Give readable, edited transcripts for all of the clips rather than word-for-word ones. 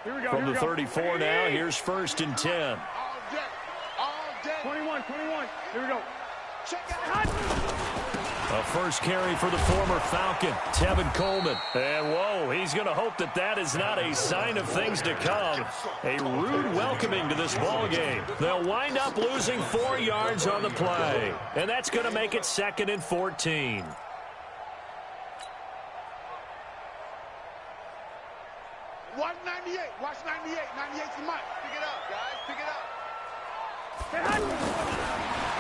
From the 34 now, here's 1st and 10. 21. Here we go. A first carry for the former Falcon, Tevin Coleman. And, whoa, he's going to hope that that is not a sign of things to come. A rude welcoming to this ball game. They'll wind up losing 4 yards on the play. And that's going to make it 2nd and 14. Watch 98. Watch 98. 98's the mic. Pick it up, guys. Pick it up.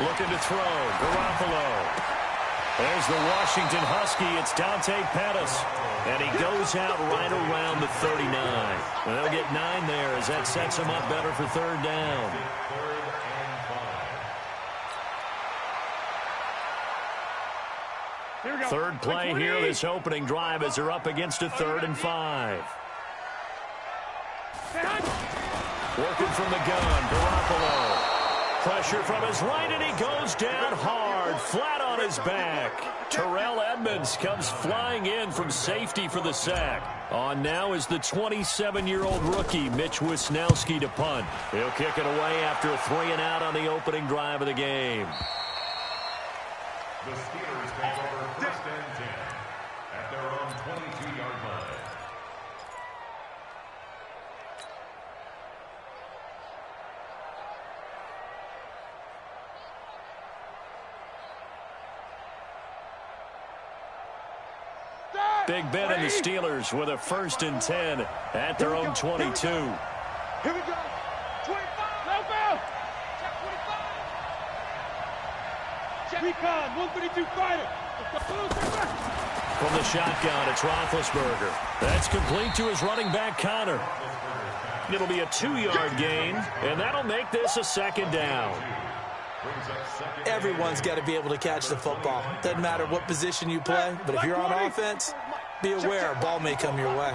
Looking to throw. Garoppolo. There's the Washington Husky. It's Dante Pettis. And he goes out right around the 39. And they'll get 9 there as that sets him up better for 3rd down. Third play here, this opening drive, as they're up against a 3rd and 5. Working from the gun, Garoppolo. Pressure from his right, and he goes down hard, flat on his back. Terrell Edmonds comes flying in from safety for the sack. On now is the 27-year-old rookie, Mitch Wisnowski, to punt. He'll kick it away after a 3-and-out on the opening drive of the game. The Steelers take over 1st and 10 at their own 22-yard line. Big Ben and the Steelers with a 1st and 10 at their own 22. Here we go. 25. Let's go. Check 25. Recon, 132 fighter. From the shotgun, it's Roethlisberger. That's complete to his running back, Connor. It'll be a 2-yard gain, and that'll make this a 2nd down. Everyone's got to be able to catch the football. Doesn't matter what position you play, but if you're on offense, be aware a ball may come your way.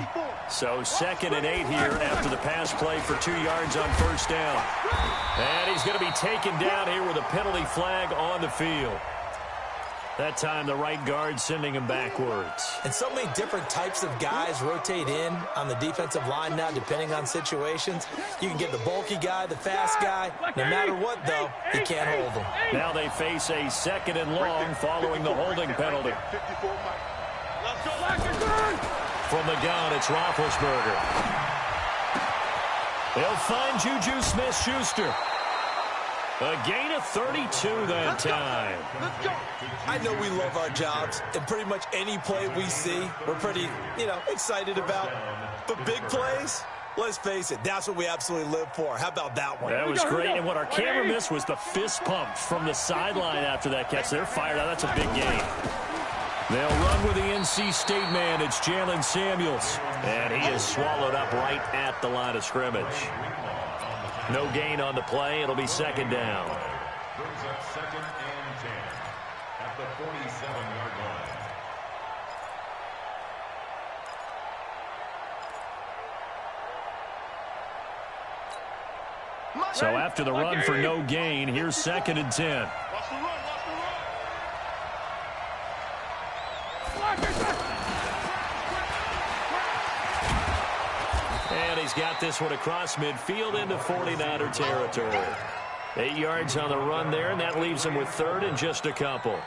So 2nd and 8 here after the pass play for 2 yards on 1st down. And he's going to be taken down here with a penalty flag on the field. That time the right guard sending him backwards. And so many different types of guys rotate in on the defensive line now depending on situations. You can get the bulky guy, the fast guy. No matter what, though, you can't hold them. Now they face a 2nd and long following the holding penalty. From the gun, it's Roethlisberger. They'll find Juju Smith-Schuster. A gain of 32 that time. I know we love our jobs, and pretty much any play we see, we're pretty, excited about. But big plays, let's face it, that's what we absolutely live for. How about that one? That was great, and what our camera missed was the fist pump from the sideline after that catch. They're fired out. That's a big gain. They'll run with the NC State man. It's Jalen Samuels, and he is swallowed up right at the line of scrimmage. No gain on the play. It'll be 2nd down. Brings up 2nd and 10 at the 47-yard line. So after the run for no gain, here's 2nd and 10. And he's got this one across midfield into 49er territory. 8 yards on the run there, and that leaves him with 3rd and just a couple.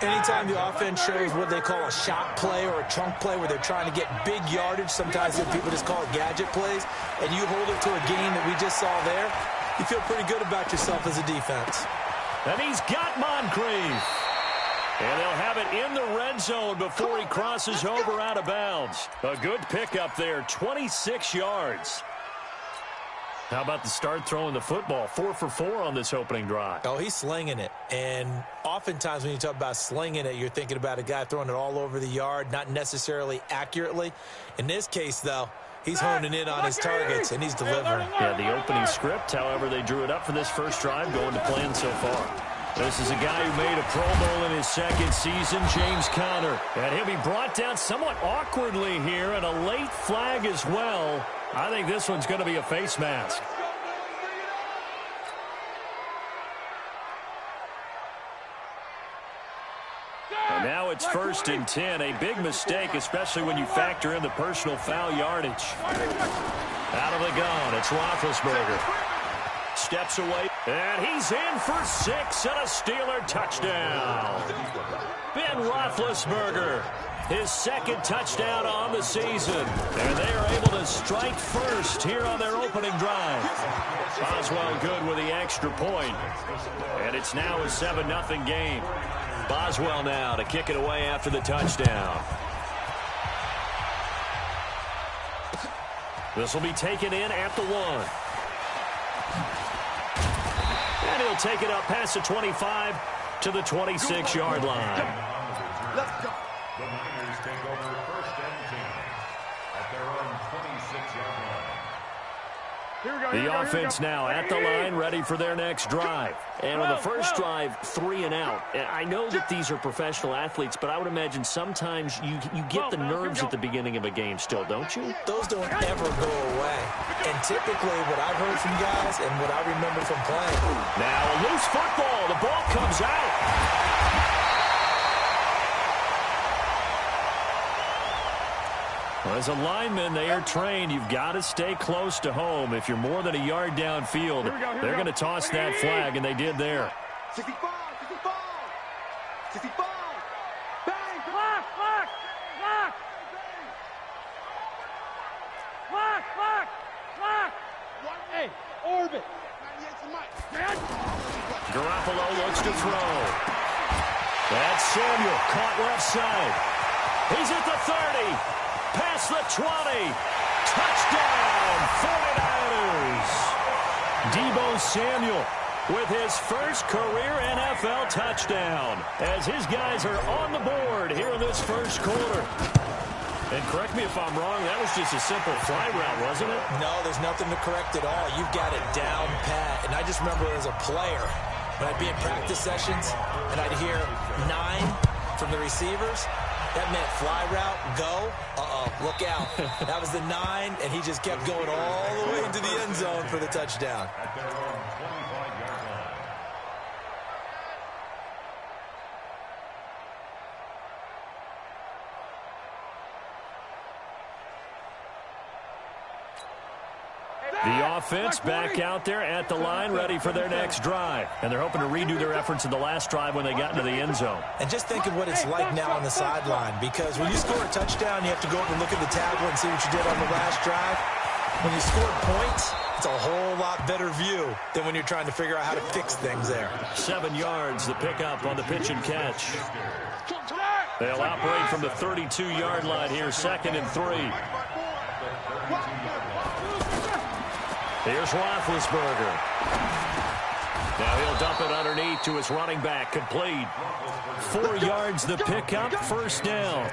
Anytime the offense shows what they call a shot play or a chunk play where they're trying to get big yardage, sometimes people just call it gadget plays, and you hold it to a gain that we just saw there, you feel pretty good about yourself as a defense. And he's got Moncrief. And they'll have it in the red zone before he crosses over out of bounds. A good pickup there, 26 yards. How about the start throwing the football? 4 for 4 on this opening drive. Oh, he's slinging it. And oftentimes when you talk about slinging it, you're thinking about a guy throwing it all over the yard, not necessarily accurately. In this case, though, he's honing in on his targets, and he's delivering. Yeah, the opening script, however, they drew it up for this first drive, going to plan so far. This is a guy who made a Pro Bowl in his 2nd season, James Conner. And he'll be brought down somewhat awkwardly here, and a late flag as well. I think this one's going to be a face mask. And now it's it's 1st and 10. A big mistake, especially when you factor in the personal foul yardage. Out of the gun, it's Roethlisberger. Steps away, and he's in for 6 and a Steeler touchdown. Ben Roethlisberger, his 2nd touchdown on the season. And they are able to strike first here on their opening drive. Boswell good with the extra point. And it's now a 7-0 game. Boswell now to kick it away after the touchdown. This will be taken in at the 1. And he'll take it up past the 25 to the 26-yard line. Let's go. The Niners take over 1st and 10 at their own 26-yard line. The offense now at the line, ready for their next drive. And on the first drive, 3 and out. I know that these are professional athletes, but I would imagine sometimes you get the nerves at the beginning of a game still, don't you? Those don't ever go away. And typically what I've heard from guys and what I remember from playing. Now a loose football. The ball comes out. As a lineman, they are trained. You've got to stay close to home. If you're more than a yard downfield, they're going to toss that flag, and they did there. 65, 65, 65. Bang, block, block, block. Block, block, block. Hey, orbit. 98 to Mike. Garoppolo looks to throw. That's Samuel, caught left side. He's at the 30. Past the 20. Touchdown, 49ers. Deebo Samuel with his first career NFL touchdown as his guys are on the board here in this first quarter. And correct me if I'm wrong, that was just a simple fly route, wasn't it? No, there's nothing to correct at all. You've got it down pat. And I just remember as a player, when I'd be in practice sessions and I'd hear 9 from the receivers, that meant fly route, go, look out. That was the 9, and he just kept going all the way into the end zone for the touchdown. At their own 25-yard line. The offense back out there at the line, ready for their next drive. And they're hoping to redo their efforts in the last drive when they got into the end zone. And just think of what it's like now on the sideline, because when you score a touchdown, you have to go up and look at the tablet and see what you did on the last drive. When you scored points, it's a whole lot better view than when you're trying to figure out how to fix things there. 7 yards, the pickup on the pitch and catch. They'll operate from the 32-yard line here, 2nd and 3. Here's Roethlisberger. Now he'll dump it underneath to his running back, complete. 4 yards the pickup, 1st down.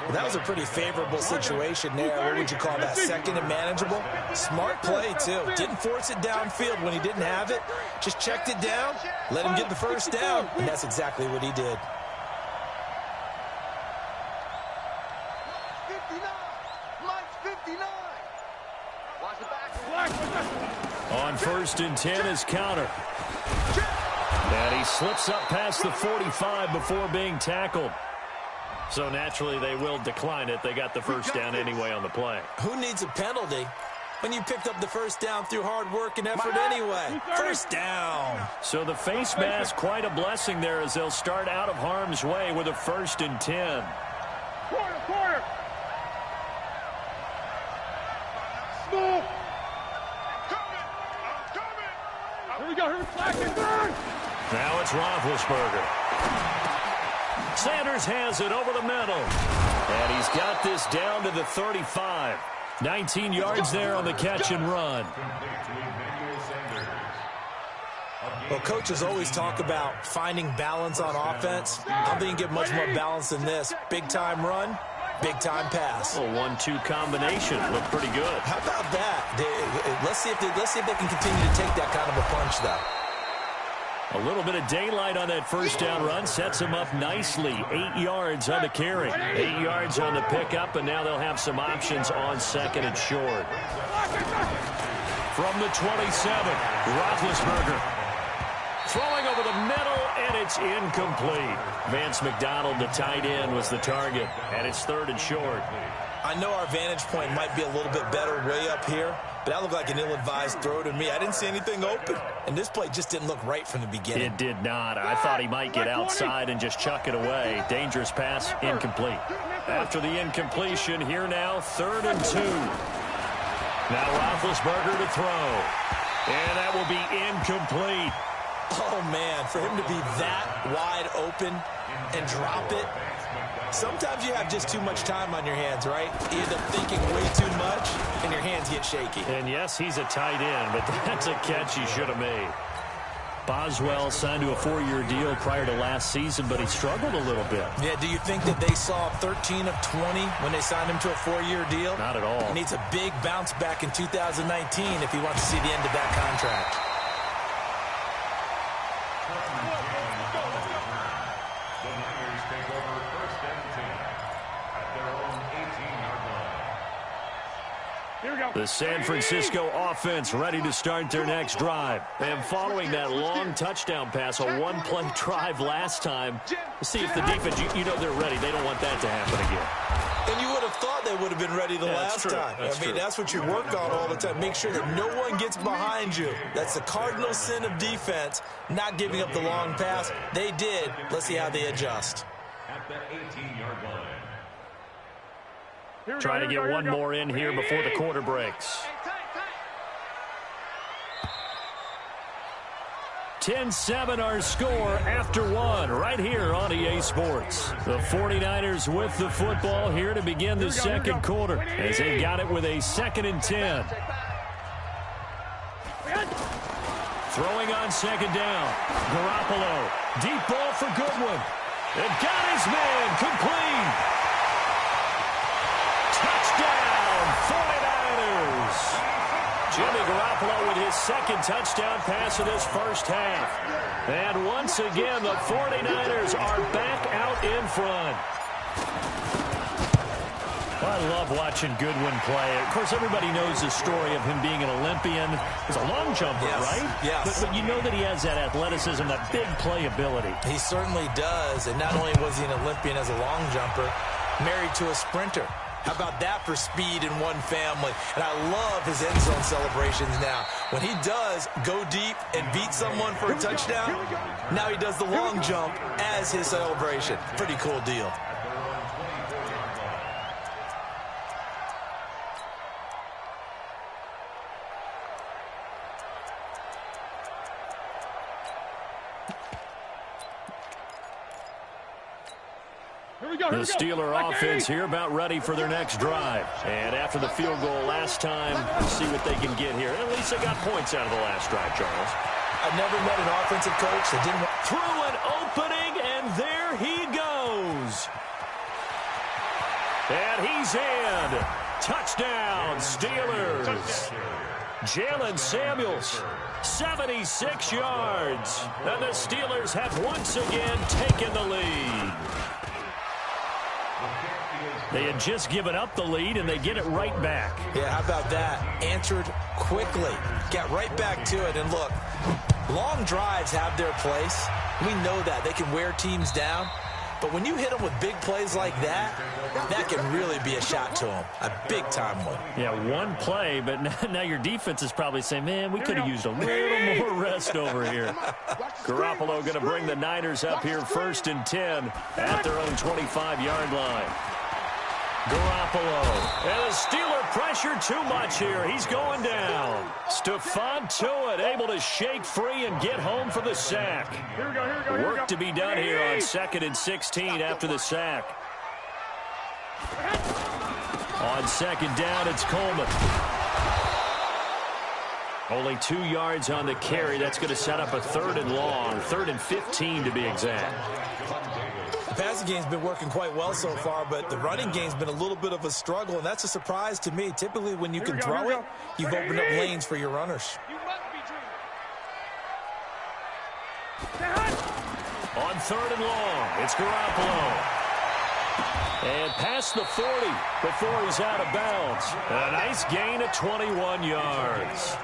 Well, that was a pretty favorable situation there. What would you call that, 2nd and manageable? Smart play, too. Didn't force it downfield when he didn't have it. Just checked it down, let him get the 1st down, and that's exactly what he did. 59. Mike's 59. Watch the back. On 1st and 10 is counter. And he slips up past the 45 before being tackled. So naturally they will decline it. They got the 1st down anyway on the play. Who needs a penalty when you picked up the 1st down through hard work and effort anyway? 1st down. So the face mask, quite a blessing there as they'll start out of harm's way with a 1st and 10. Quarter. Small. Here we go. Now it's Roethlisberger. Sanders has it over the middle. And he's got this down to the 35. 19 yards there on the catch and run. Well, coaches always talk about finding balance on offense. I don't think you get much more balance than this. Big-time run, big-time pass. A 1-2 combination. Looked pretty good. How about that? Let's see if they can continue to take that kind of a punch, though. A little bit of daylight on that 1st down run sets him up nicely. 8 yards on the carry, 8 yards on the pickup, and now they'll have some options on 2nd and short. From the 27, Roethlisberger throwing over the middle, and it's It's incomplete. Vance McDonald, the tight end, was the target, and it's 3rd and short. I know our vantage point might be a little bit better way up here, but that looked like an ill-advised throw to me. I didn't see anything open, and this play just didn't look right from the beginning. It did not. I thought he might get outside and just chuck it away. Dangerous pass, incomplete. After the incompletion, here now, 3rd and 2. Now Roethlisberger to throw, and that will be incomplete. Oh, man, for him to be that wide open and drop it. Sometimes you have just too much time on your hands, right? You end up thinking way too much, and your hands get shaky. And, yes, he's a tight end, but that's a catch he should have made. Boswell signed to a 4-year deal prior to last season, but he struggled a little bit. Yeah, do you think that they saw 13 of 20 when they signed him to a 4-year deal? Not at all. He needs a big bounce back in 2019 if he wants to see the end of that contract. The San Francisco offense ready to start their next drive. And following that long touchdown pass, a one-play drive last time, see if the defense, you know they're ready. They don't want that to happen again. And you would have thought they would have been ready the last time. I mean, that's what you work on all the time. Make sure that no one gets behind you. That's the cardinal sin of defense, not giving up the long pass. They did. Let's see how they adjust. At the 18-yard line. Trying to get one more in here before the quarter breaks. 10-7 our score after one right here on EA Sports. The 49ers with the football here to begin the second quarter as they got it with a 2nd and 10. Throwing on 2nd down. Garoppolo. Deep ball for Goodwin. And got his man complete. Touchdown, 49ers. Jimmy Garoppolo with his 2nd touchdown pass of this first half. And once again, the 49ers are back out in front. I love watching Goodwin play. Of course, everybody knows the story of him being an Olympian. He's a long jumper, right? Yes. But you know that he has that athleticism, that big playability. He certainly does. And not only was he an Olympian as a long jumper, married to a sprinter. How about that for speed in one family? And I love his end zone celebrations now. When he does go deep and beat someone for a touchdown, now he does the long jump as his celebration. Pretty cool deal. The Steeler offense here about ready for their next drive. And after the field goal last time, we'll see what they can get here. At least they got points out of the last drive, Charles. I've never met an offensive coach that didn't... Through an opening, and there he goes. And he's in. Touchdown, Steelers. Jalen Samuels, 76 yards. And the Steelers have once again taken the lead. They had just given up the lead, and they get it right back. Yeah, how about that? Answered quickly. Got right back to it. And look, long drives have their place. We know that. They can wear teams down. But when you hit them with big plays like that, that can really be a shot to them. A big-time one. Yeah, one play, but now your defense is probably saying, man, we could have used a little more rest over here. Garoppolo going to bring the Niners up here 1st and 10 at their own 25-yard line. Garoppolo. And the Steeler pressure too much here. He's going down. Stephon Tuitt able to shake free and get home for the sack. Work to be done here on 2nd and 16 after the sack. On 2nd down, it's Coleman. Only 2 yards on the carry. That's going to set up a 3rd and long. 3rd and 15 to be exact. The passing game's been working quite well so far, but the running game's been a little bit of a struggle, and that's a surprise to me. Typically, when you can throw it, you've opened up lanes for your runners. On 3rd and long, it's Garoppolo. And past the 40 before he's out of bounds. A nice gain of 21 yards.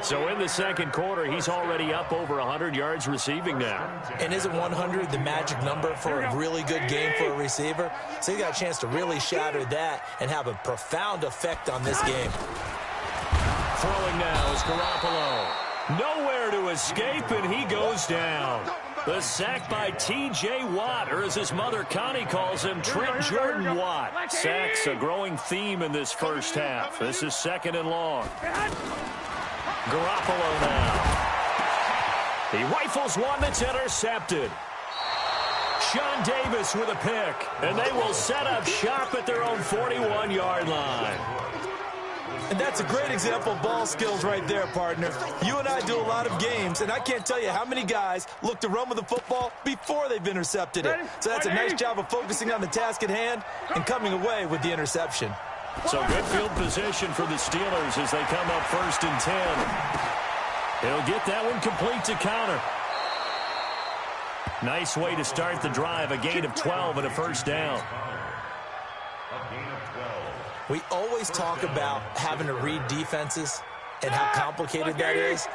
So in the second quarter, he's already up over 100 yards receiving now. And isn't 100 the magic number for a really good game for a receiver? So he got a chance to really shatter that and have a profound effect on this game. Throwing now is Garoppolo. Nowhere to escape, and he goes down. The sack by T.J. Watt, or as his mother Connie calls him, Trent Jordan Watt. Sacks a growing theme in this first half. This is 2nd and long. Garoppolo now. He rifles one that's intercepted. Sean Davis with a pick, and they will set up shop at their own 41-yard line. And that's a great example of ball skills right there, partner. You and I do a lot of games, and I can't tell you how many guys look to run with the football before they've intercepted it. So that's a nice job of focusing on the task at hand and coming away with the interception. So good field position for the Steelers as they come up 1st and 10. He'll get that one complete to Conner. Nice way to start the drive, a gain of 12 and a first down. We always talk about having to read defenses and how complicated that is.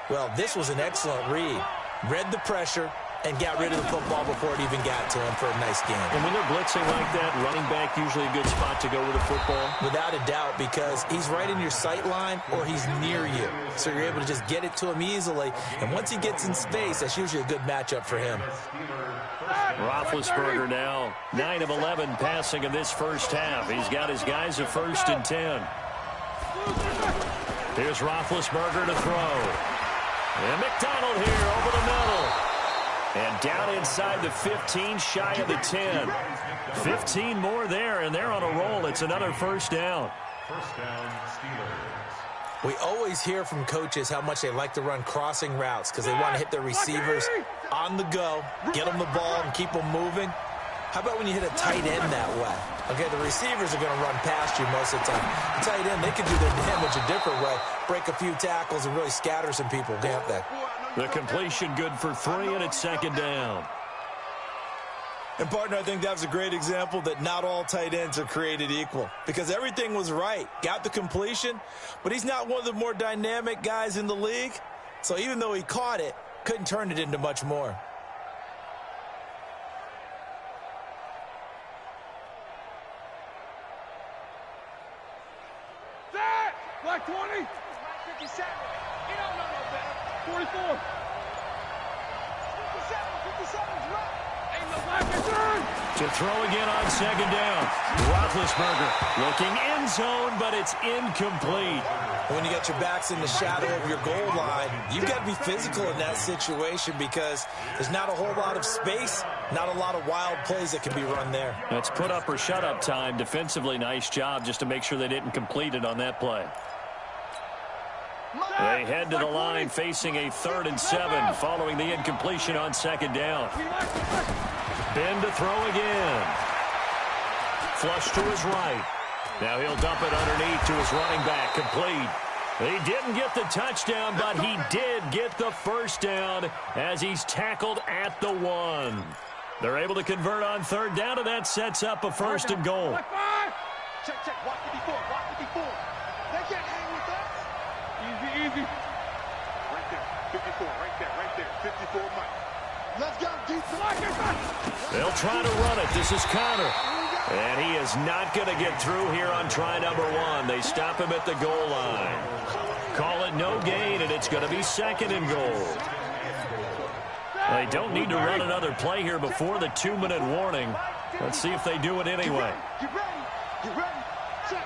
Well, this was an excellent read. Read the pressure and got rid of the football before it even got to him for a nice game. And when they're blitzing like that, running back usually a good spot to go with the football? Without a doubt, because he's right in your sight line or he's near you. So you're able to just get it to him easily. And once he gets in space, that's usually a good matchup for him. Roethlisberger now 9 of 11 passing in this first half. He's got his guys a 1st and 10. Here's Roethlisberger to throw. And McDonald here over the middle. And down inside the 15, shy of the 10. 15 more there, and they're on a roll. It's another first down. First down, Steelers. We always hear from coaches how much they like to run crossing routes because they want to hit their receivers on the go, get them the ball, and keep them moving. How about when you hit a tight end that way? Okay, the receivers are going to run past you most of the time. The tight end, they can do their damage a different way, break a few tackles and really scatter some people, can't they? The completion good for 3, and it's 2nd down. And, partner, I think that was a great example that not all tight ends are created equal because everything was right. Got the completion, but he's not one of the more dynamic guys in the league. So even though he caught it, couldn't turn it into much more. Black 20. 57. You don't know no better. 44. 57 is right. Ain't no black return. To throw again on 2nd down. Roethlisberger looking end zone, but it's incomplete. When you got your backs in the shadow of your goal line, you've got to be physical in that situation because there's not a whole lot of space, not a lot of wild plays that can be run there. That's put up or shut up time. Defensively, nice job just to make sure they didn't complete it on that play. They head to the line facing a 3rd and 7 following the incompletion on 2nd down. Ben to throw again. Flush to his right. Now he'll dump it underneath to his running back. Complete. He didn't get the touchdown, but he did get the first down as he's tackled at the 1. They're able to convert on 3rd down, and that sets up a 1st and goal. Check, check. Watch the before. Watch the before. They can't hang with us. Easy. Right there. 54. Right there. 54 Mike. Let's go. They'll try to run it. This is Conner. And he is not going to get through here on try number 1. They stop him at the goal line. Call it no gain, and it's going to be 2nd and goal. They don't need to run another play here before the 2-minute warning. Let's see if they do it anyway. Get ready. Check.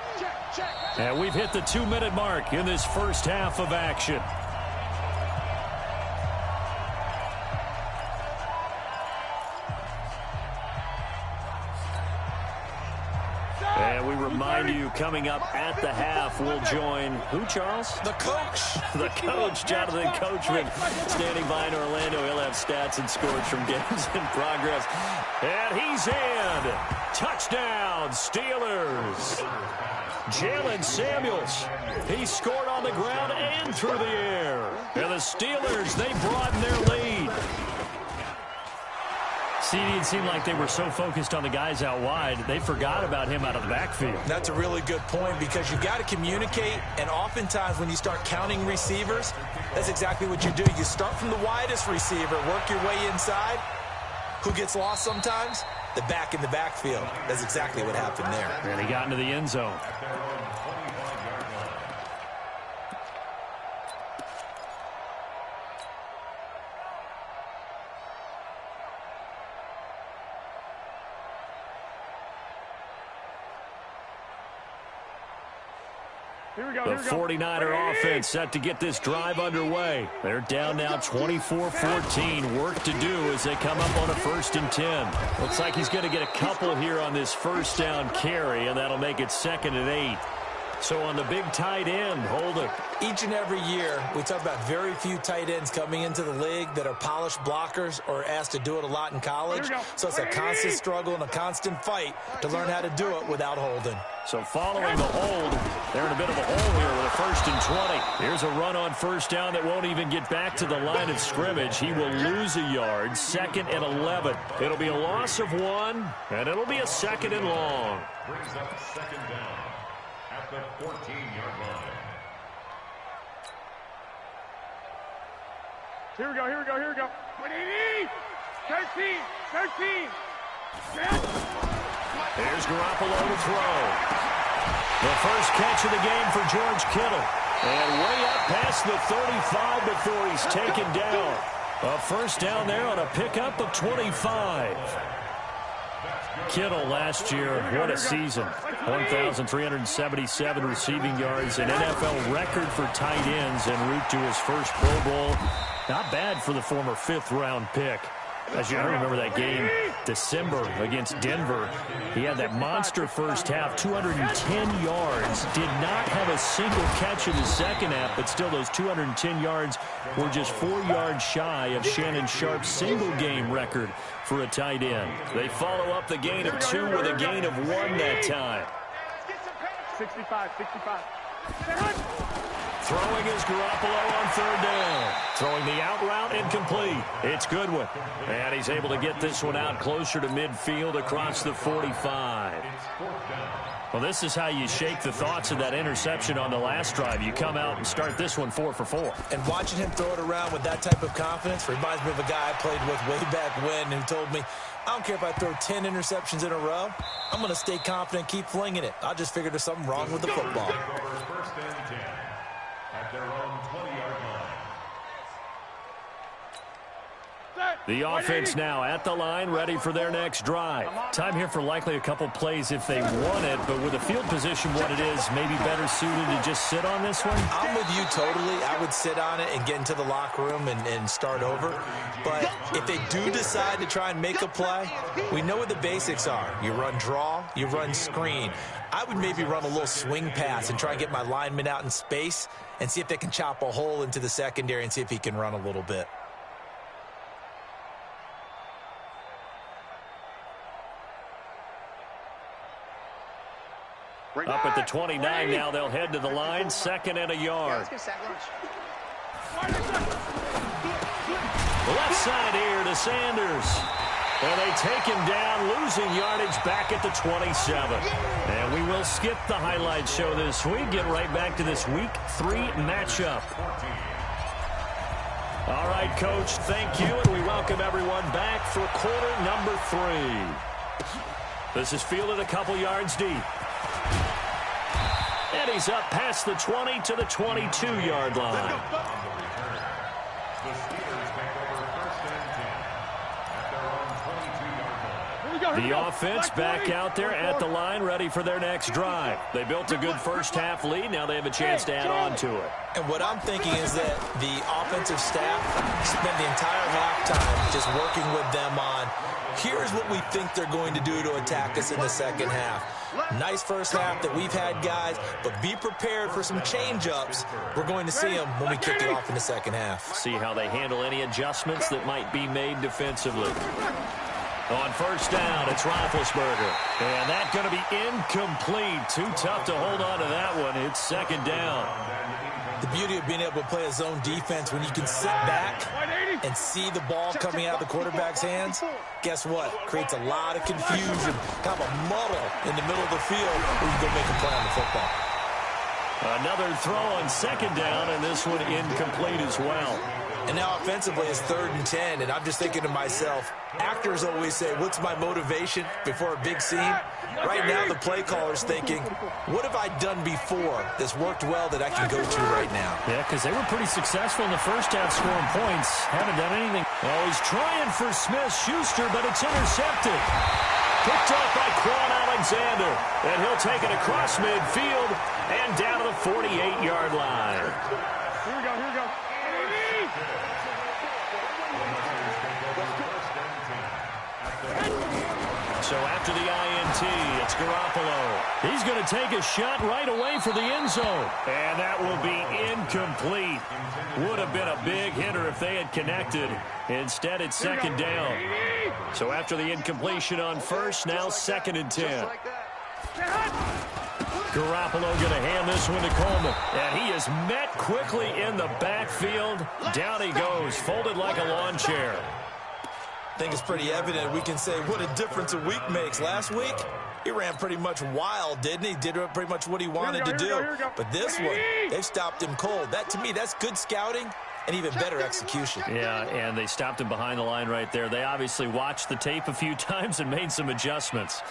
And we've hit the 2-minute mark in this first half of action. And we remind you, coming up at the half, we'll join who, Charles? The coach. The coach, Jonathan Coachman, standing by in Orlando. He'll have stats and scores from games in progress. And he's in. Touchdown, Steelers. Jalen Samuels. He scored on the ground and through the air. And the Steelers, they broaden their lead. It seemed like they were so focused on the guys out wide, they forgot about him out of the backfield. That's a really good point because you got to communicate, and oftentimes when you start counting receivers, that's exactly what you do. You start from the widest receiver, work your way inside. Who gets lost sometimes? The back in the backfield. That's exactly what happened there. And he got into the end zone. The 49er offense set to get this drive underway. They're down now 24-14. Work to do as they come up on a 1st and 10. Looks like he's going to get a couple here on this first down carry, and that'll make it 2nd and 8. So on the big tight end, hold it. Each and every year, we talk about very few tight ends coming into the league that are polished blockers or asked to do it a lot in college. So it's a constant struggle and a constant fight to learn how to do it without holding. So following the hold, they're in a bit of a hole here with a 1st and 20. Here's a run on 1st down that won't even get back to the line of scrimmage. He will lose a yard, 2nd and 11. It'll be a loss of 1, and it'll be a 2nd and long. Brings up 2nd down at the 14-yard line. Here we go. 13. Here's Garoppolo to throw. The first catch of the game for George Kittle. And way up past the 35 before he's taken down. A 1st down there on a pickup of 25. Kittle last year, what a season. 1,377 receiving yards, an NFL record for tight ends en route to his first Pro Bowl. Not bad for the former 5th-round pick. As you remember that game, December against Denver. He had that monster first half, 210 yards. Did not have a single catch in the second half, but still those 210 yards were just 4 yards shy of Shannon Sharp's single-game record for a tight end. They follow up the gain of 2 with a gain of 1 that time. 65. Throwing is Garoppolo on 3rd down. Throwing the out route incomplete. It's Goodwin. And he's able to get this one out closer to midfield across the 45. Well, this is how you shake the thoughts of that interception on the last drive. You come out and start this one 4 for 4. And watching him throw it around with that type of confidence reminds me of a guy I played with way back when who told me, I don't care if I throw 10 interceptions in a row. I'm going to stay confident, keep flinging it. I just figured there's something wrong with the football. 1st and 10 at their own 20-yard line. The offense now at the line, ready for their next drive. Time here for likely a couple plays if they want it, but with the field position what it is, maybe better suited to just sit on this one? I'm with you totally. I would sit on it and get into the locker room and start over. But if they do decide to try and make a play, we know what the basics are. You run draw, you run screen. I would maybe run a little swing pass and try and get my lineman out in space and see if they can chop a hole into the secondary and see if he can run a little bit. Up at the 29 now, they'll head to the line, 2nd and a yard. Left side here to Sanders. And they take him down, losing yardage back at the 27. And we will skip the highlight show this week, get right back to this Week 3 matchup. All right, Coach, thank you, and we welcome everyone back for quarter number 3. This is fielded a couple yards deep. And he's up past the 20 to the 22-yard line. The Steelers take over 1st and 10 at their own 22-yard line. The offense back out there at the line, ready for their next drive. They built a good first half lead. Now they have a chance to add on to it. And what I'm thinking is that the offensive staff spent the entire halftime just working with them on, here's what we think they're going to do to attack us in the second half. Nice first half that we've had, guys, but be prepared for some change-ups. We're going to see them when we kick it off in the second half. See how they handle any adjustments that might be made defensively. On first down, it's Roethlisberger. And that's going to be incomplete. Too tough to hold on to that one. It's second down. The beauty of being able to play a zone defense when you can sit back and see the ball coming out of the quarterback's hands, guess what? Creates a lot of confusion, kind of a muddle in the middle of the field where you go make a play on the football. Another throw on second down, and this one incomplete as well. And now offensively it's 3rd and 10, and I'm just thinking to myself, actors always say, what's my motivation before a big scene? Right now the play caller's thinking, what have I done before that's worked well that I can go to right now? Yeah, because they were pretty successful in the first half scoring points. Haven't done anything. Oh, he's trying for Smith-Schuster, but it's intercepted. Picked off by Quan Alexander. And he'll take it across midfield and down to the 48-yard line. Here we go, here we go. So after the INT, it's Garoppolo. He's going to take a shot right away for the end zone. And that will be incomplete. Would have been a big hitter if they had connected. Instead, it's second down. So after the incompletion on first, now 2nd and 10. Garoppolo going to hand this one to Coleman. And he is met quickly in the backfield. Down he goes, folded like a lawn chair. I think it's pretty evident. We can say what a difference a week makes. Last week, he ran pretty much wild, didn't he? Did pretty much what he wanted to do. But this one, they've stopped him cold. That, to me, that's good scouting and even better execution. Yeah, and they stopped him behind the line right there. They obviously watched the tape a few times and made some adjustments.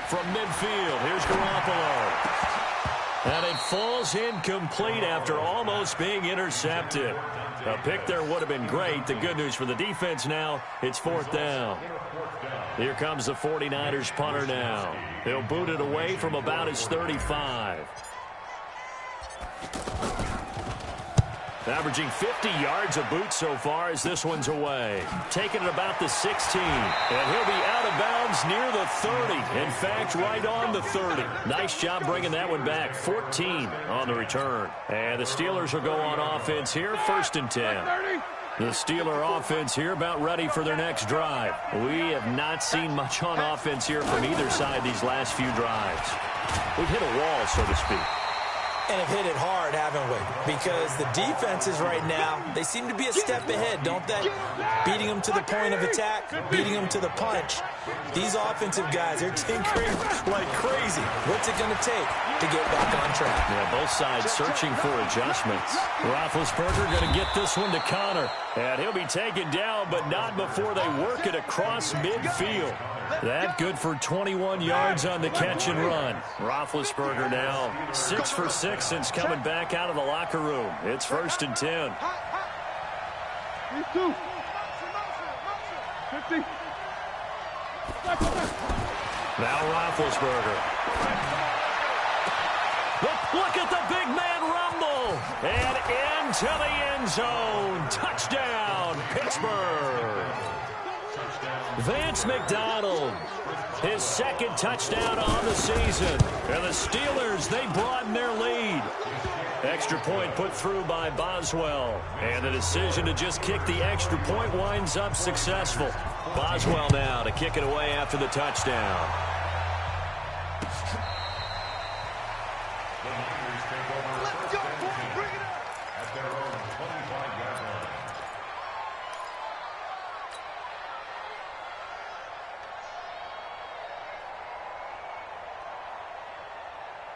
From midfield, here's Garoppolo. And it falls incomplete after almost being intercepted. A pick there would have been great. The good news for the defense now, it's 4th down. Here comes the 49ers punter now. He'll boot it away from about his 35. Averaging 50 yards a boot so far as this one's away. Taking it about the 16. And he'll be out of bounds near the 30. In fact, right on the 30. Nice job bringing that one back. 14 on the return. And the Steelers will go on offense here. 1st and 10. The Steeler offense here about ready for their next drive. We have not seen much on offense here from either side these last few drives. We've hit a wall, so to speak. And have hit it hard, haven't we? Because the defenses right now, they seem to be a step ahead, don't they? Beating them to the point of attack, beating them to the punch. These offensive guys, they're tinkering like crazy. What's it going to take to get back on track? Yeah, both sides searching for adjustments. Roethlisberger going to get this one to Connor. And he'll be taken down, but not before they work it across midfield. That good for 21 yards on the catch and run. Roethlisberger now 6 for 6 since coming back out of the locker room. It's 1st and 10. 50. Now Roethlisberger. Look at the big man rumble. And into the end zone. Touchdown, Pittsburgh. Vance McDonald, his 2nd touchdown on the season. And the Steelers, they broaden their lead. Extra point put through by Boswell. And the decision to just kick the extra point winds up successful. Boswell now to kick it away after the touchdown. Let's go, bring it up. At their own 25-yard line.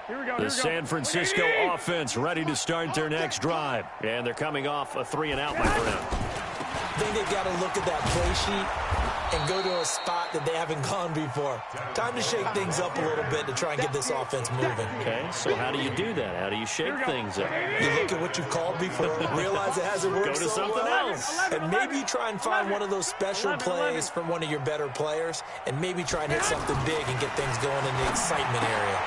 Here we go. The San Francisco offense ready to start their next drive. And they're coming off a 3-and-out, my friend. I think they've got to look at that play sheet and go to a spot that they haven't gone before. Time to shake things up a little bit to try and get this offense moving. Okay, so how do you do that? How do you shake things up? You look at what you called before, realize it hasn't worked Go to so something well, else. and maybe you try and find one of those special plays from one of your better players, and maybe try and hit something big and get things going in the excitement area.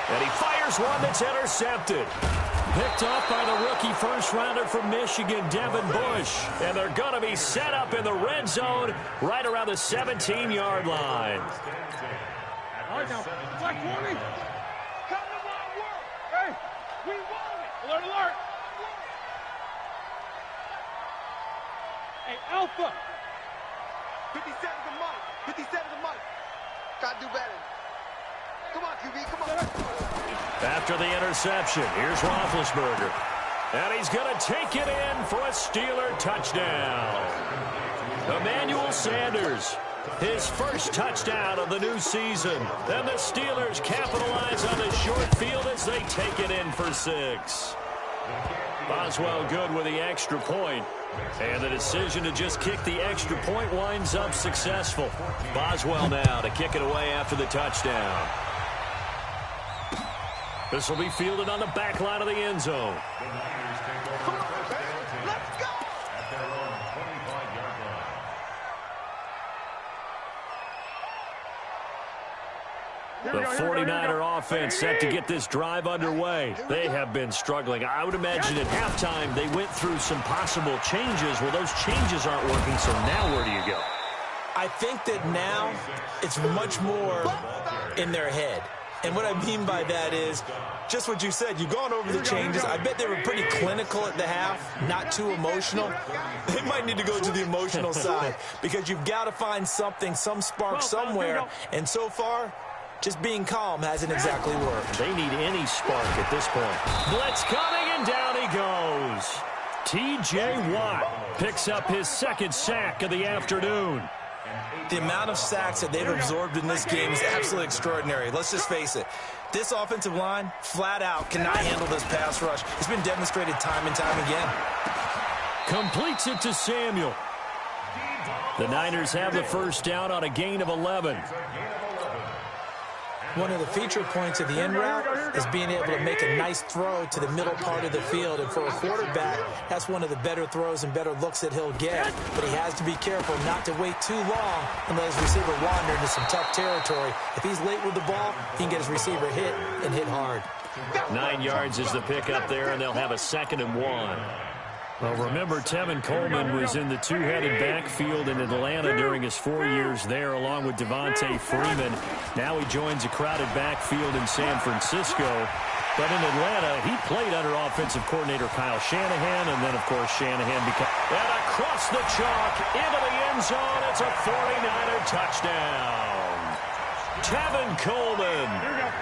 And he fires one that's intercepted. Picked off by the rookie first-rounder from Michigan, Devin Bush. And they're going to be set up in the red zone right around the 17-yard line. All right, now, flag 20. Come to my work. Hey, we want it. Alert, alert. Hey, Alpha. 57 to Mike. 57 to Mike. Gotta do better. Come on, QB, come on. After the interception, here's Roethlisberger. And he's going to take it in for a Steeler touchdown. Emmanuel Sanders, his first touchdown of the new season. And the Steelers capitalize on the short field as they take it in for 6. Boswell good with the extra point. And the decision to just kick the extra point winds up successful. Boswell now to kick it away after the touchdown. This will be fielded on the back line of the end zone. The 49er offense set to get this drive underway. They have been struggling. I would imagine at halftime they went through some possible changes. Well, those changes aren't working, so now where do you go? I think that now it's much more in their head. And what I mean by that is just what you said. You've gone over the changes. I bet they were pretty clinical at the half, not too emotional. They might need to go to the emotional side because you've got to find something, some spark somewhere. And so far, just being calm hasn't exactly worked. They need any spark at this point. Blitz coming, and down he goes. T.J. Watt picks up his second sack of the afternoon. The amount of sacks that they've absorbed in this game is absolutely extraordinary. Let's just face it. This offensive line, flat out, cannot handle this pass rush. It's been demonstrated time and time again. Completes it to Samuel. The Niners have the first down on a gain of 11. One of the feature points of the end route is being able to make a nice throw to the middle part of the field. And for a quarterback, that's one of the better throws and better looks that he'll get. But he has to be careful not to wait too long and let his receiver wander into some tough territory. If he's late with the ball, he can get his receiver hit and hit hard. 9 yards is the pick up there, and they'll have a 2nd and 1. Well, remember, Tevin Coleman was in the two-headed backfield in Atlanta during his 4 years there, along with Devontae Freeman. Now he joins a crowded backfield in San Francisco. But in Atlanta, he played under offensive coordinator Kyle Shanahan, and then, of course, Shanahan became... And across the chalk, into the end zone, it's a 49er touchdown. Tevin Coleman,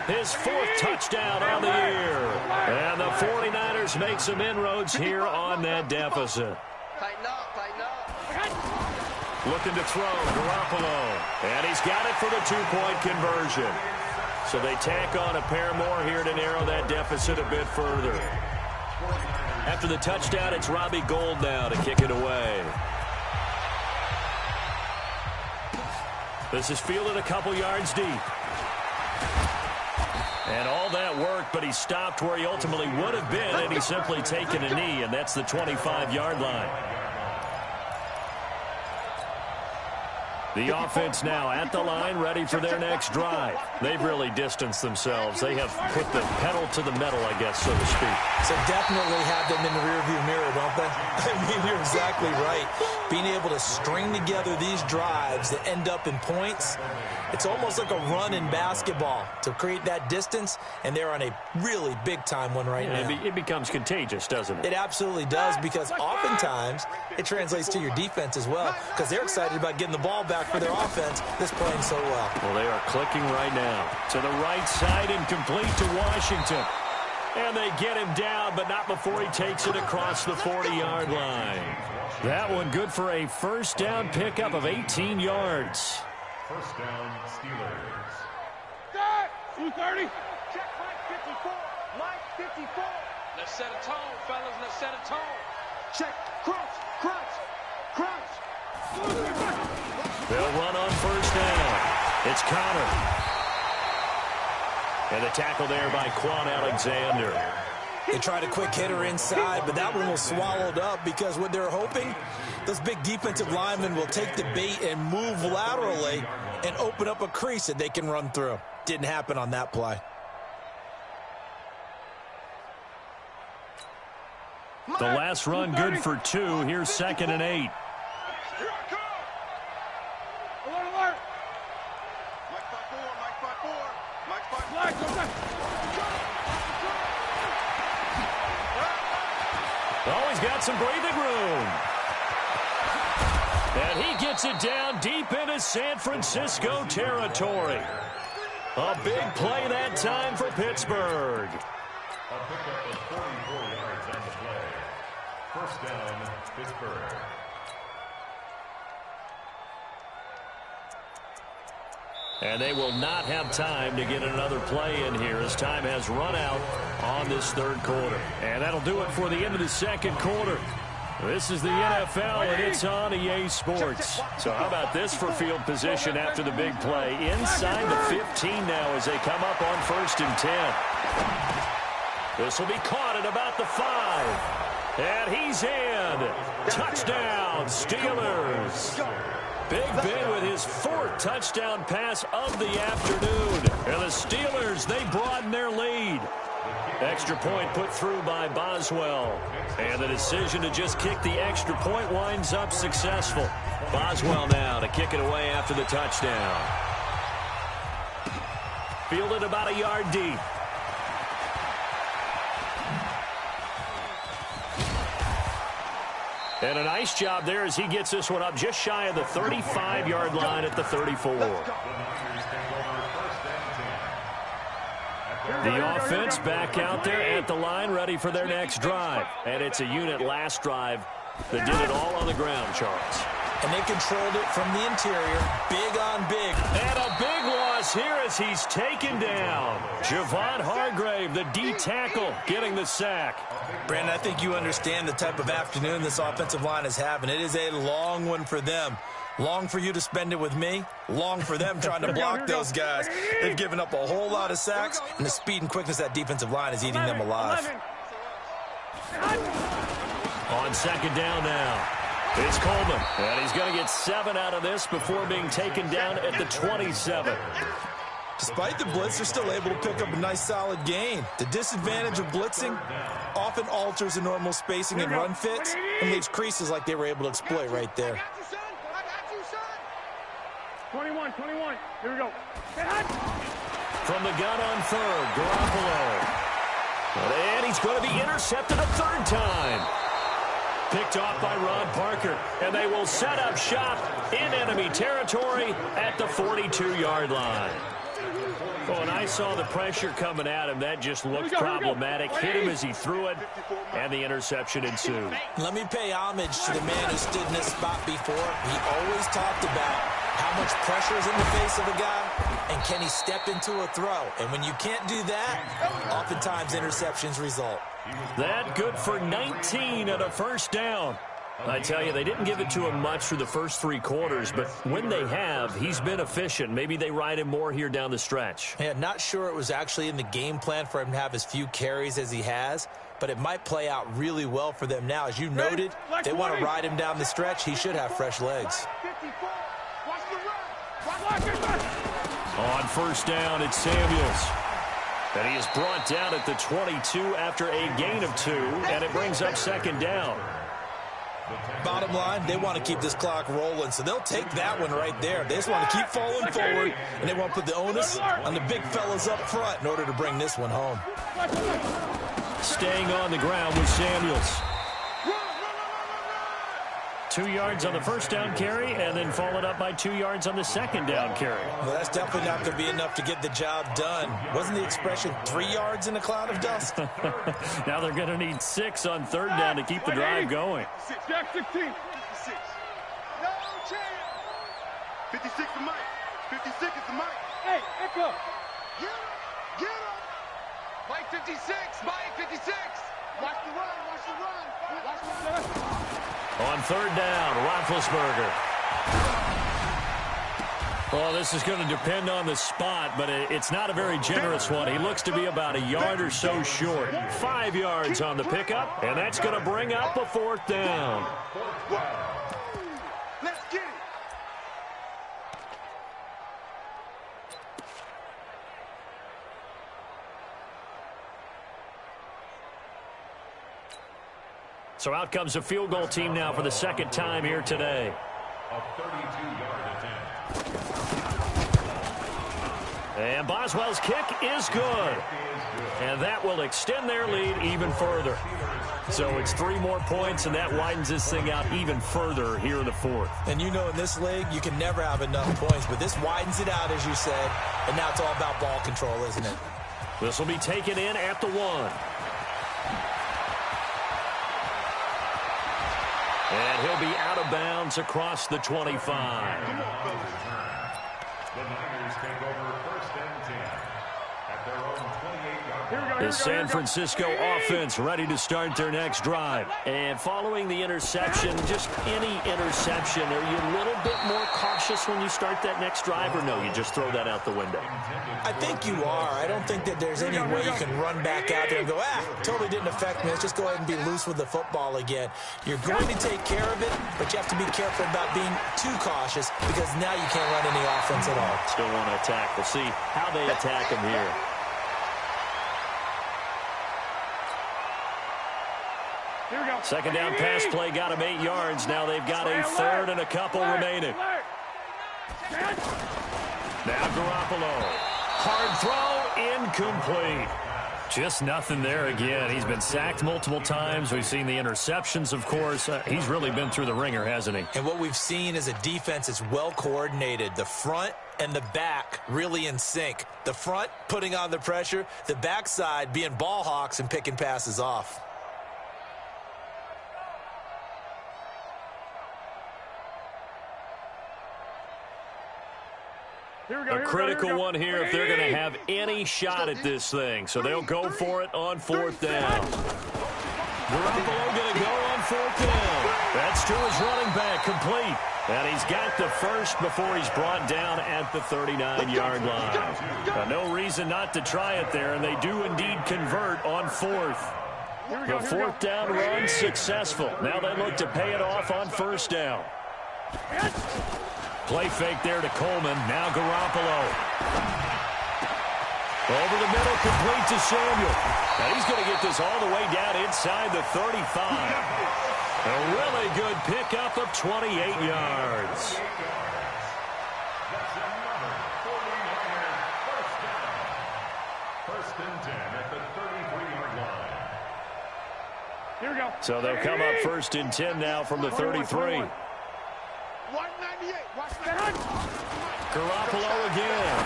his 4th touchdown on the year. And the 49ers make some inroads here on that deficit. Tighten up. Looking to throw, Garoppolo. And he's got it for the 2-point conversion. So they tack on a pair more here to narrow that deficit a bit further. After the touchdown, it's Robbie Gould now to kick it away. This is fielded a couple yards deep. And all that worked, but he stopped where he ultimately would have been, and he's simply taken a knee, and that's the 25-yard line. The offense now at the line, ready for their next drive. They've really distanced themselves. They have put the pedal to the metal, I guess, so to speak. So definitely have them in the rearview mirror, don't they? I mean, you're exactly right. Being able to string together these drives that end up in points, it's almost like a run in basketball to create that distance, and they're on a really big-time one right now. It becomes contagious, doesn't it? It absolutely does, because oftentimes it translates to your defense as well, because they're excited about getting the ball back for their offense that's playing so well. Well, they are clicking right now. To the right side and complete to Washington. And they get him down, but not before he takes it across the 40-yard line. That one good for a first down pickup of 18 yards. First down, Steelers. 230. Check Mike 54. Mike 54. Let's set a tone, fellas. Let's set a tone. Check. Crunch. They'll run on first down. It's Connor. And the tackle there by Quan Alexander. They tried a quick hitter inside, but that one was swallowed up because what they're hoping, those big defensive linemen will take the bait and move laterally and open up a crease that they can run through. Didn't happen on that play. The last run good for 2. Here's 2nd and 8. Alert. Mike 5-4. Mike 5-4. Oh, he's got some breathing room. And he gets it down deep into San Francisco territory. A big play that time for Pittsburgh. A pickup of 44 yards on the play. First down, Pittsburgh. And they will not have time to get another play in here as time has run out on this third quarter. And that'll do it for the end of the second quarter. This is the NFL, and it's on EA Sports. So how about this for field position after the big play? Inside the 15 now as they come up on 1st and 10. This will be caught at about the 5. And he's in. Touchdown, Steelers. Big Ben with his 4th touchdown pass of the afternoon. And the Steelers, they broaden their lead. Extra point put through by Boswell. And the decision to just kick the extra point winds up successful. Boswell now to kick it away after the touchdown. Fielded about a yard deep. And a nice job there as he gets this one up just shy of the 35-yard line at the 34. The offense back out there at the line, ready for their next drive. And it's a unit last drive that did it all on the ground, Charles. And they controlled it from the interior, big on big. And a big loss here as he's taken down. Javon Hargrave, the D tackle, getting the sack. Brandon, I think you understand the type of afternoon this offensive line is having. It is a long one for them. Long for you to spend it with me. Long for them trying to block those guys. They've given up a whole lot of sacks, and the speed and quickness of that defensive line is eating them alive. On 2nd down now, it's Coleman. And he's going to get 7 out of this before being taken down at the 27. Despite the blitz, they're still able to pick up a nice solid gain. The disadvantage of blitzing often alters the normal spacing and run fits and leaves creases like they were able to exploit right there. 21, here we go. From the gun on 3rd, Garoppolo. And he's going to be intercepted a 3rd time. Picked off by Ron Parker. And they will set up shop in enemy territory at the 42-yard line. Oh, and I saw the pressure coming at him. That just looked problematic. Hit him as he threw it, and the interception ensued. Let me pay homage to the man who stood in this spot before. He always talked about how much pressure is in the face of a guy, and can he step into a throw? And when you can't do that, oftentimes interceptions result. That good for 19 and a 1st down. I tell you, they didn't give it to him much through the first 3 quarters, but when they have, he's been efficient. Maybe they ride him more here down the stretch. Yeah, not sure it was actually in the game plan for him to have as few carries as he has, but it might play out really well for them now. As you noted, they want to ride him down the stretch. He should have fresh legs. On 1st down, it's Samuels. And he is brought down at the 22 after a gain of 2, and it brings up 2nd down. Bottom line, they want to keep this clock rolling, so they'll take that one right there. They just want to keep falling forward, and they want to put the onus on the big fellas up front in order to bring this one home. Staying on the ground with Samuels. 2 yards on the 1st down carry, and then followed up by 2 yards on the 2nd down carry. Well, that's definitely not going to be enough to get the job done. Wasn't the expression 3 yards in a cloud of dust? Now they're going to need 6 on 3rd down to keep the drive going. Jack 16. 56. No chance. 56 is Mike. 56 is the Mike. Hey, Echo. Get him. Mike 56. Mike 56. Watch the run. Watch the run. Watch the run. On 3rd down, Roethlisberger. Well, this is going to depend on the spot, but it's not a very generous one. He looks to be about a yard or so short. 5 yards on the pickup, and that's going to bring up a 4th down. Let's get it. So out comes a field goal team now for the 2nd time here today. A 32-yard attempt. And Boswell's kick is good. And that will extend their lead even further. So it's 3 more points, and that widens this thing out even further here in the fourth. And you know in this league, you can never have enough points, but this widens it out, as you said, and now it's all about ball control, isn't it? This will be taken in at the 1. And he'll be out of bounds across the 25. The Niners take over 1st and 10 at their own 28-yard line. The San Francisco offense ready to start their next drive. And following the interception, just any interception, are you a little bit more cautious when you start that next drive, or no, you just throw that out the window? I think you are. I don't think that there's any way you can run back out there and go, totally didn't affect me. Let's just go ahead and be loose with the football again. You're going to take care of it, but you have to be careful about being too cautious because now you can't run any offense at all. Still want to attack. We'll see how they attack him here. Second down pass play got him 8 yards. Now they've got a 3rd and a couple remaining. Now Garoppolo. Hard throw, incomplete. Just nothing there again. He's been sacked multiple times. We've seen the interceptions, of course. He's really been through the ringer, hasn't he? And what we've seen is a defense that's well coordinated. The front and the back really in sync. The front putting on the pressure, the backside being ball hawks and picking passes off. A critical one here if they're going to have any shot at this thing. So they'll go for it on 4th down. Garoppolo going to go on 4th down. That's to his running back, complete. And he's got the first before he's brought down at the 39-yard line. No reason not to try it there, and they do indeed convert on 4th. The 4th down run successful. Now they look to pay it off on 1st down. Play fake there to Coleman. Now Garoppolo. Over the middle, complete to Samuel. And he's going to get this all the way down inside the 35. A really good pickup of 28 yards. That's another 49er first down. 1st and 10 at the 33-yard line. Here we go. So they'll come up 1st and 10 now from the 33. 198. Watch that. Garoppolo again.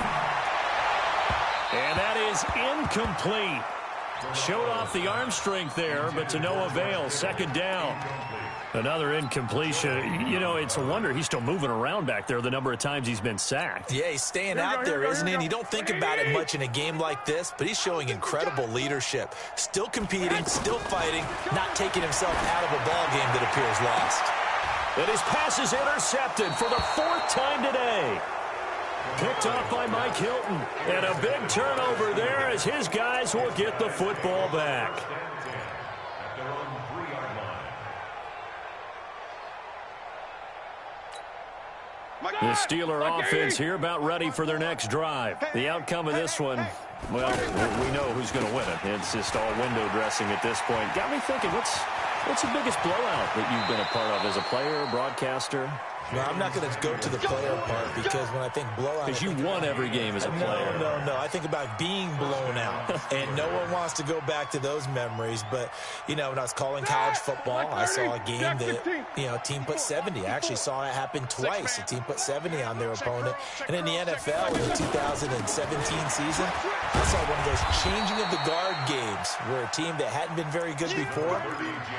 And that is incomplete. Showed off the arm strength there, but to no avail. 2nd down. Another incompletion. You know, it's a wonder he's still moving around back there the number of times he's been sacked. Yeah, he's staying out there, isn't he? And you don't think about it much in a game like this, but he's showing incredible leadership. Still competing, still fighting, not taking himself out of a ball game that appears lost. And his pass is intercepted for the 4th time today. Picked off by Mike Hilton. And a big turnover there as his guys will get the football back. At their own 3-yard line. The Steeler offense here about ready for their next drive. The outcome of this one, well, we know who's going to win it. It's just all window dressing at this point. Got me thinking, what's the biggest blowout that you've been a part of as a player, broadcaster? No, I'm not going to go to the player part because when I think blowout... Because you won every game as a player. No. I think about being blown out. And no one wants to go back to those memories. But, you know, when I was calling college football, I saw a game that, you know, a team put 70. I actually saw it happen twice. A team put 70 on their opponent. And in the NFL in the 2017 season, I saw one of those changing of the guard games where a team that hadn't been very good before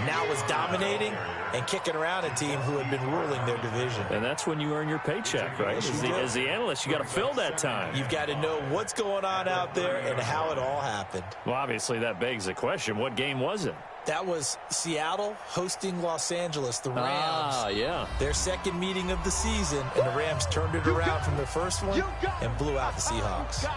now was dominating and kicking around a team who had been ruling their division. And that's when you earn your paycheck, right? As the analyst, you got to fill that time. You've got to know what's going on out there and how it all happened. Well, obviously, that begs the question, what game was it? That was Seattle hosting Los Angeles, the Rams. Yeah. Their second meeting of the season, and the Rams turned it around from their first one and blew out the Seahawks.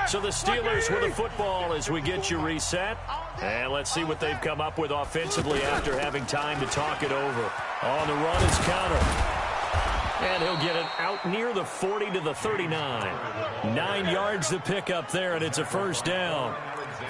So the Steelers with the football as we get you reset. And let's see what they've come up with offensively after having time to talk it over. On the run is counter. And he'll get it out near the 40 to the 39. 9 yards to pick up there, and it's a 1st down.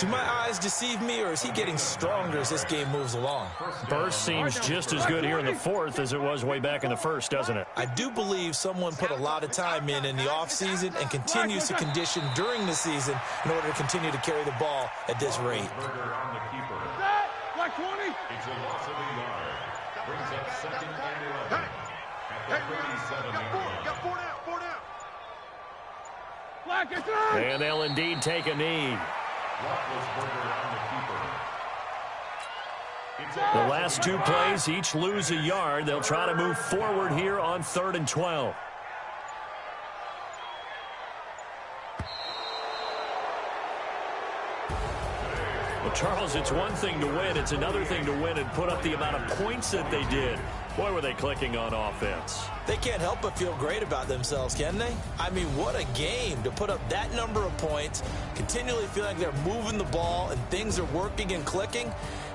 Do my eyes deceive me, or is he getting stronger as this game moves along? Burst seems just as good here in the fourth as it was way back in the first, doesn't it? I do believe someone put a lot of time in the offseason and continues to condition during the season in order to continue to carry the ball at this rate. Like 20. It's a loss of a yard. Brings up second and 11. At the 37-yard line. Got four down. And they'll indeed take a knee. The last two plays each lose a yard. They'll try to move forward here on 3rd and 12. Well, Charles, it's one thing to win. It's another thing to win and put up the amount of points that they did. Boy, were they clicking on offense. They can't help but feel great about themselves, can they? I mean, what a game to put up that number of points, continually feel like they're moving the ball and things are working and clicking.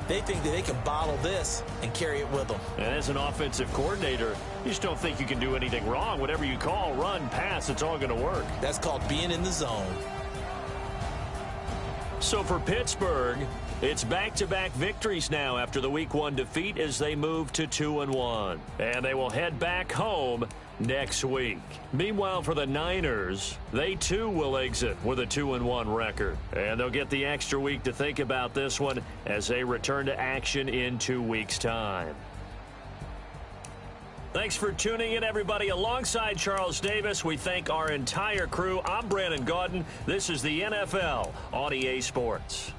They think that they can bottle this and carry it with them. And as an offensive coordinator, you just don't think you can do anything wrong. Whatever you call, run, pass, it's all going to work. That's called being in the zone. So for Pittsburgh, it's back-to-back victories now after the Week 1 defeat as they move to 2-1. And they will head back home next week. Meanwhile, for the Niners, they too will exit with a 2-1 record. And they'll get the extra week to think about this one as they return to action in 2 weeks' time. Thanks for tuning in, everybody. Alongside Charles Davis, we thank our entire crew. I'm Brandon Gaudin. This is the NFL on EA Sports.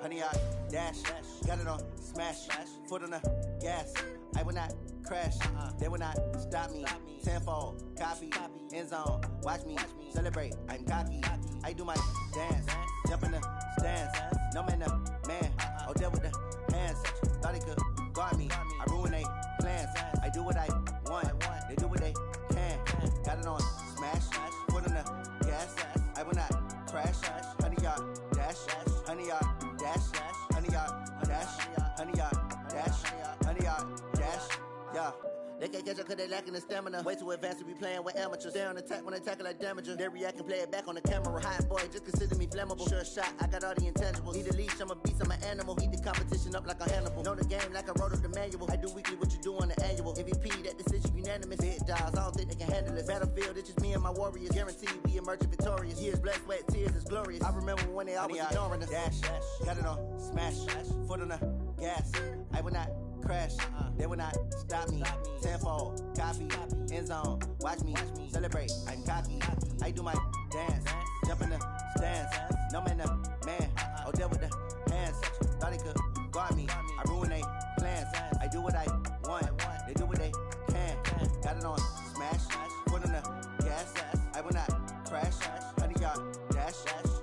100 yard dash. Got it on smash. Foot on the gas. I will not crash. They will not stop me. Tenfold, copy, end zone. Watch me celebrate. I'm cocky. I do my dance. Jump in the stands. No man, the man. Oh, deal with the hands. Thought he could guard me. I ruin they plans. I do what I want. They do what they can. Got it on smash. Foot on the gas. I will not crash. 100 yard dash. 100 yard dash. 100 yard dash. 100 yard dash. 100 yard dash. Yeah. They can't catch up cause they lacking the stamina. Way too advanced to be playing with amateurs. Stay on attack when they tackle like damager. They react and play it back on the camera. Hot boy, just consider me flammable. Sure shot, I got all the intangibles. Need a leash, I'm a beast, I'm an animal. Eat the competition up like a Hannibal. Know the game like I wrote up the manual. I do weekly what you do on the annual. MVP, that decision unanimous. Hit dials, I don't think they can handle it. Battlefield, it's just me and my warriors. Guaranteed we emerge victorious. Years, blood, sweat, tears, it's glorious. I remember when they always ignoring us. Dash, got it on smash. Foot on the gas. I will not crash. They will not stop me. Tenfold, copy, end zone. Watch me celebrate. I'm cocky. I do my dance. Jump in the stands. No man, the man. Oh, deal with the hands. Thought he could guard me. I ruin they plans. I do what I want. They do what they can. Got it on smash. Foot on the gas. I will not crash. 100 yard dash.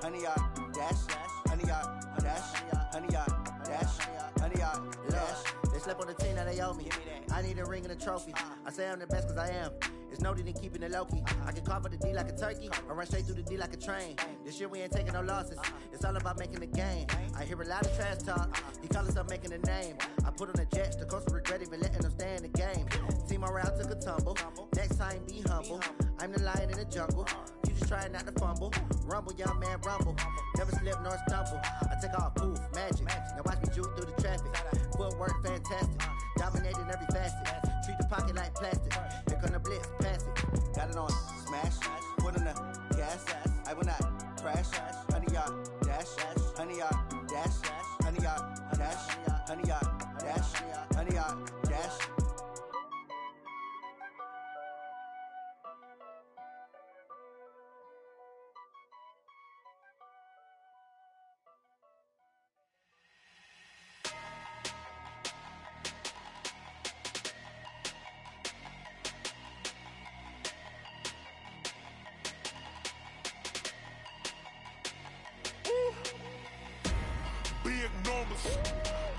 100 yard dash. 100 yard dash. 100 yard dash. 100 yard dash. They slept on the team that they owe me. I need a ring and a trophy. I say I'm the best cause I am. It's no need in keeping it low-key. I can carve up the D like a turkey or run straight through the D like a train. This year we ain't taking no losses. It's all about making the game. I hear a lot of trash talk. He call himself making a name. I put on the Jets. The coach will regret even letting them stay in the game. Team morale took a tumble. Next time be humble. I'm the lion in the jungle. You just trying not to fumble. Rumble, young man, rumble. Never slip nor stumble. I take off, poof, magic. Now watch me juke through the traffic. Footwork fantastic. Dominating every facet. Treat the pocket like plastic. Here come the blitz, pass it. Got it on smash. Foot on the gas. I will not crash. 100 yard dash. 100 yard dash. 100 yard dash. 100 yard dash. 100 yard dash.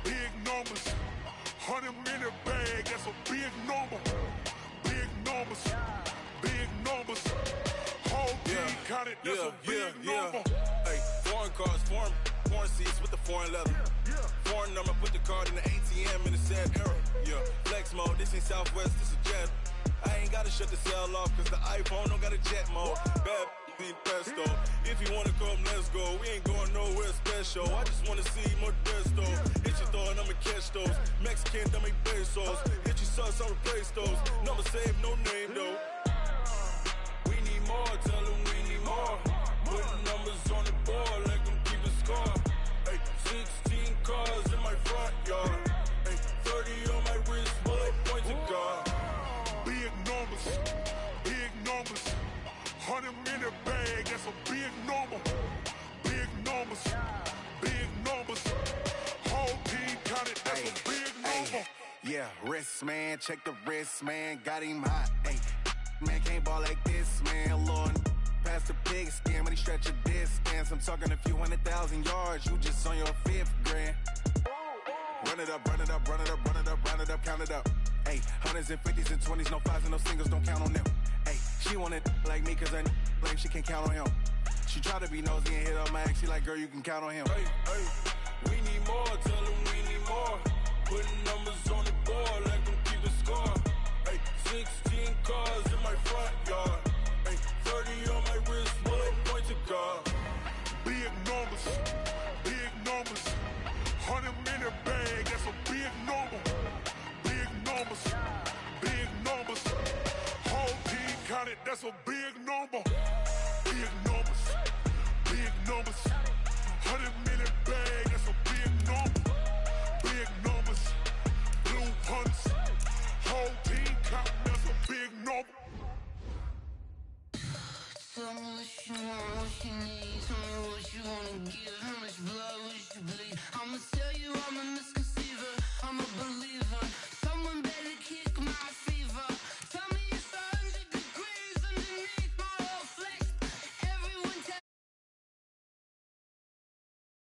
Big numbers, 100 minute bag, that's a big number. Big numbers, whole team counted, that's a big number. Hey, foreign cars, foreign seats with the foreign leather. Foreign number, put the card in the ATM in the sad era. Yeah, flex mode, this ain't Southwest, this is Jet. I ain't gotta shut the cell off, cause the iPhone don't got a jet mode. Bad need pesto. If you wanna come, let's go. We ain't going nowhere special. I just wanna see more desto. Hit your thought, I'ma catch those. Mexican, I'ma make pesos. Hit your sauce, I'll replace those. Number save, no name though. We need more, tell them we need more. Putting numbers on the board, like them keep a score. Hey, 16 cars in my front yard. Hey, 30 on my wrist, bullet point to God. Big numbers, 100 minute bag, that's a big number. Big numbers, whole team counted, that's a big number. Yeah, wrist man, check the wrist man, got him hot. Ay, man can't ball like this, man. Lord, past the pig skin when he stretch a distance. I'm talking a few 100,000 yards, you just on your 5th grand. Run it up, count it up. Ay, hundreds and 50s and 20s, no 5s and no singles, don't count on them. Ay, she want it like me, cause her lame, she can't count on him. She try to be nosy and hit up my ex, she like, girl, you can count on him. Hey, we need more, tell them we need more. Putting numbers on the board, like them keep a score. Hey, 16 cars in my front yard. Hey, 30 on my wrist, bullet point to God. Big numbers, 100 minute bag, that's a big number. Big numbers, whole team counted, that's a big number. Big numbers, 100 minute bag, that's a big number. Big numbers, blue punts, whole team counting, that's a big number. Tell me what you want, what you need, tell me what you wanna give